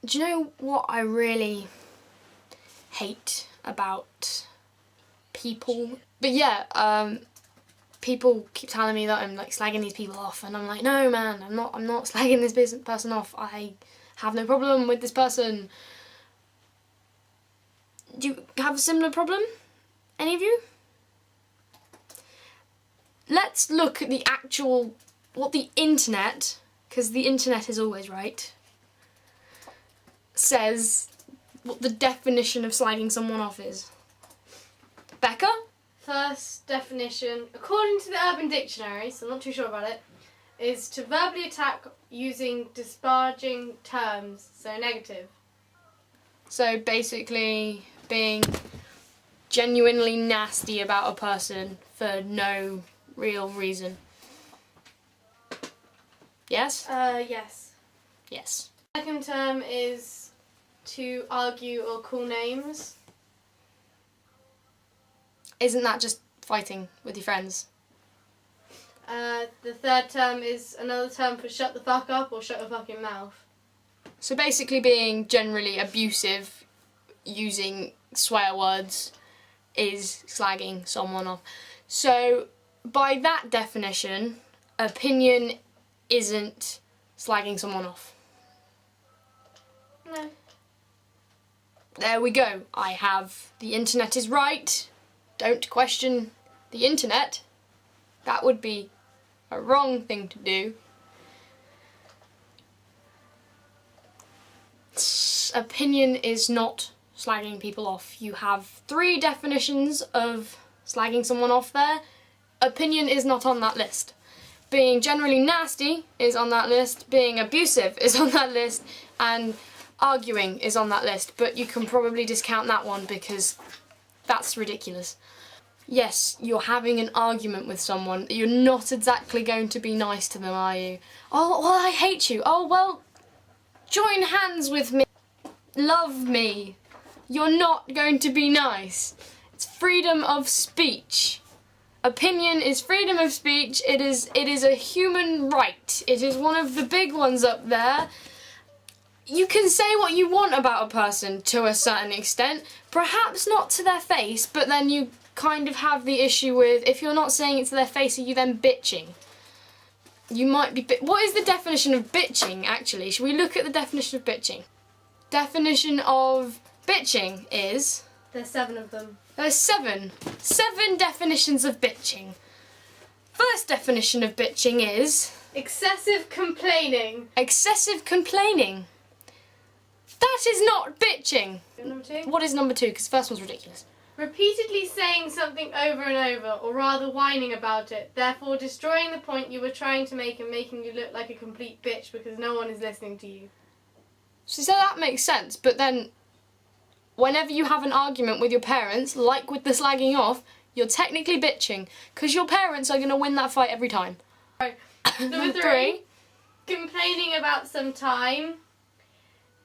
Do you know what I really hate about people? But yeah, people keep telling me that I'm like slagging these people off, and I'm like, no man, I'm not slagging this person off. I have no problem with this person. Do you have a similar problem? Any of you? Let's look at what the internet, because the internet is always right, says what the definition of slagging someone off is. Becca? First definition, according to the Urban Dictionary, so I'm not too sure about it, is to verbally attack using disparaging terms, so negative. So basically being genuinely nasty about a person for no real reason. Yes? Yes. Yes. Second term is to argue or call names. Isn't that just fighting with your friends? The third term is another term for shut the fuck up or shut your fucking mouth. So basically being generally abusive, using swear words, is slagging someone off. So by that definition, opinion isn't slagging someone off. No. There we go. I have the internet is right. Don't question the internet. That would be a wrong thing to do. Opinion is not slagging people off. You have 3 definitions of slagging someone off there. Opinion is not on that list. Being generally nasty is on that list. Being abusive is on that list. And arguing is on that list. But you can probably discount that one because that's ridiculous. Yes, you're having an argument with someone. You're not exactly going to be nice to them, are you? Oh, well, I hate you. Oh, well, join hands with me. Love me. You're not going to be nice. It's freedom of speech. Opinion is freedom of speech. It is a human right. It is one of the big ones up there. You can say what you want about a person to a certain extent. Perhaps not to their face, but then you kind of have the issue with, if you're not saying it to their face, are you then bitching? You might be what is the definition of bitching, actually? Should we look at the definition of bitching? Definition of bitching is... There's 7 of them. There's 7. 7 definitions of bitching. First definition of bitching is... Excessive complaining. Excessive complaining. That is not bitching. Number 2? What is number 2? Because the first one's ridiculous. Repeatedly saying something over and over, or rather whining about it, therefore destroying the point you were trying to make and making you look like a complete bitch because no one is listening to you. So that makes sense, but then whenever you have an argument with your parents, like with the slagging off, you're technically bitching because your parents are going to win that fight every time. Right. Number 3, complaining about some time,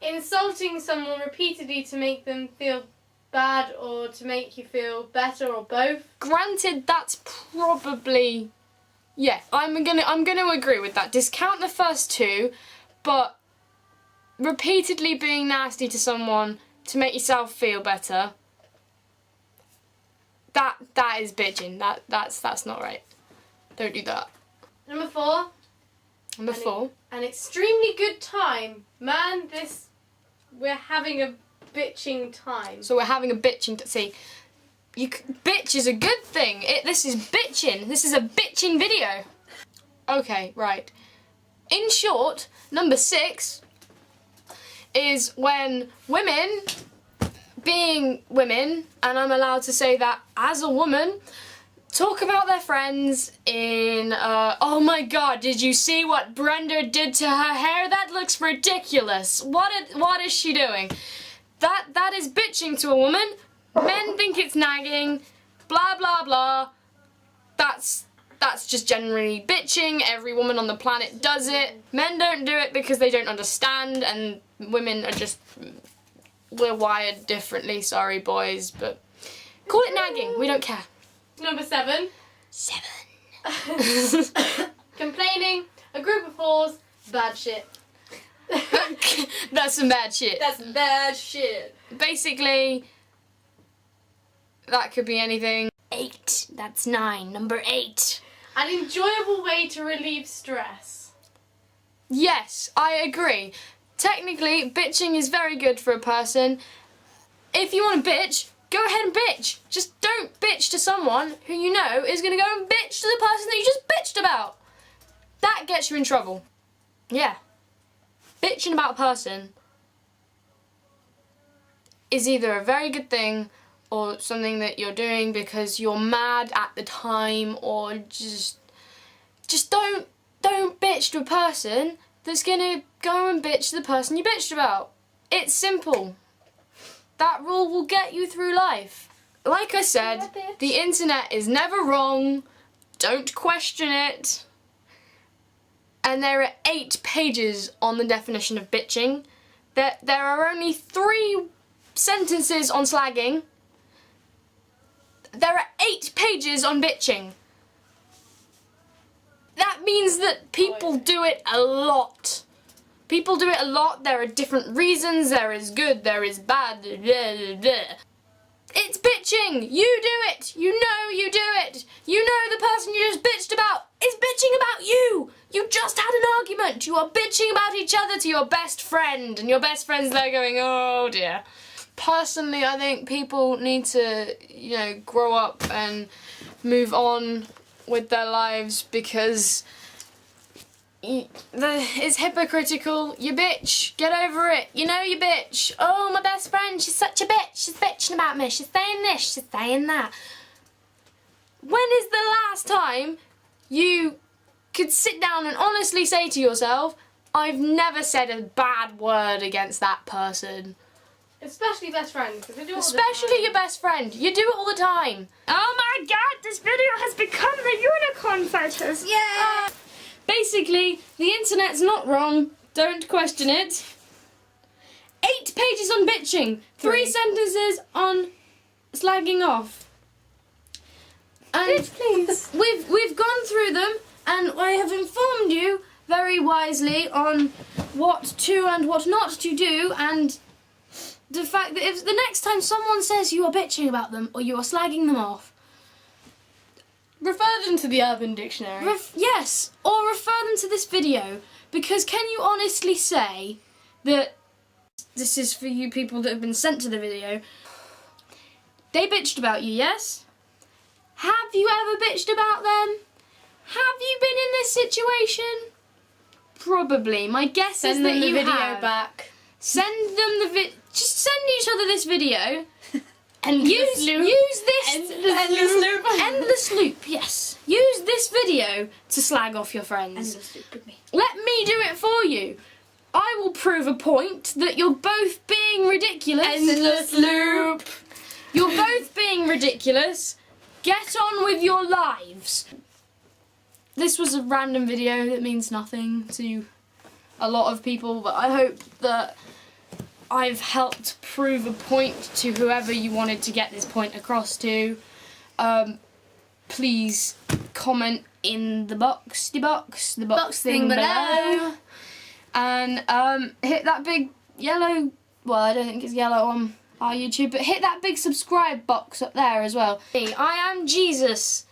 insulting someone repeatedly to make them feel bad or to make you feel better, or both. Granted, that's probably, yeah, I'm gonna agree with that. Discount the first 2, but repeatedly being nasty to someone to make yourself feel better, that is bitching. That's not right. Don't do that. Number 4. Number 4. An extremely good time. Man, we're having a bitching time. So we're having a bitching. See, bitch is a good thing. This is bitching. This is a bitching video. Okay, right. In short, number 6 is when women, being women, and I'm allowed to say that as a woman, talk about their friends in, oh my god, did you see what Brenda did to her hair? That looks ridiculous. What is she doing? That is bitching to a woman. Men think it's nagging, blah blah blah. That's just generally bitching. Every woman on the planet does it. Men don't do it because they don't understand, and women are just, we're wired differently. Sorry boys, but call it nagging, we don't care. Number 7. 7. Complaining, a group of 4s, bad shit. That's some bad shit. That's bad shit. Basically, that could be anything. 8. That's 9. Number 8. An enjoyable way to relieve stress. Yes, I agree. Technically, bitching is very good for a person. If you want to bitch, go ahead and bitch. Just don't bitch to someone who you know is going to go and bitch to the person that you just bitched about. That gets you in trouble. Yeah. Bitching about a person is either a very good thing or something that you're doing because you're mad at the time, or just don't bitch to a person that's gonna go and bitch to the person you bitched about. It's simple. That rule will get you through life. Like I said, the internet is never wrong. Don't question it. And there are 8 pages on the definition of bitching. There are only 3 sentences on slagging. There are 8 pages on bitching. That means that people do it a lot. People do it a lot. There are different reasons. There is good, there is bad. Blah, blah, blah. It's bitching. You do it. You know you do it. You know the person you just bitched about is bitching about you. You just had an argument. You are bitching about each other to your best friend, and your best friend's there going, oh dear. Personally, I think people need to, grow up and move on with their lives, because it's hypocritical. You bitch. Get over it. You know you bitch. Oh, my best friend, she's such a bitch. She's bitching about me. She's saying this. She's saying that. When is the last time you could sit down and honestly say to yourself, I've never said a bad word against that person? Especially best friends. Especially your best friend. You do it all the time. Oh my god, this video has become the unicorn photos. Yeah! Basically, the internet's not wrong. Don't question it. 8 pages on bitching. 3 sentences on slagging off. And Bitch, please. We've gone through them, and I have informed you very wisely on what to and what not to do, and the fact that if the next time someone says you are bitching about them or you are slagging them off, refer them to the Urban Dictionary. Yes, or refer them to this video, because can you honestly say that this is for you people that have been sent to the video? They bitched about you, yes? Have you ever bitched about them? Have you been in this situation? Probably. My guess is that you have. Back. Send them the just send each other this video and use this endless loop. Yes, use this video to slag off your friends. Endless loop with me. Let me do it for you. I will prove a point that you're both being ridiculous. Endless loop. You're both being ridiculous. Get on with your lives. This was a random video that means nothing to a lot of people, but I hope that I've helped prove a point to whoever you wanted to get this point across to. Please comment in the box thing below. And hit that big yellow, well, I don't think it's yellow on our YouTube, but hit that big subscribe box up there as well. I am Jesus.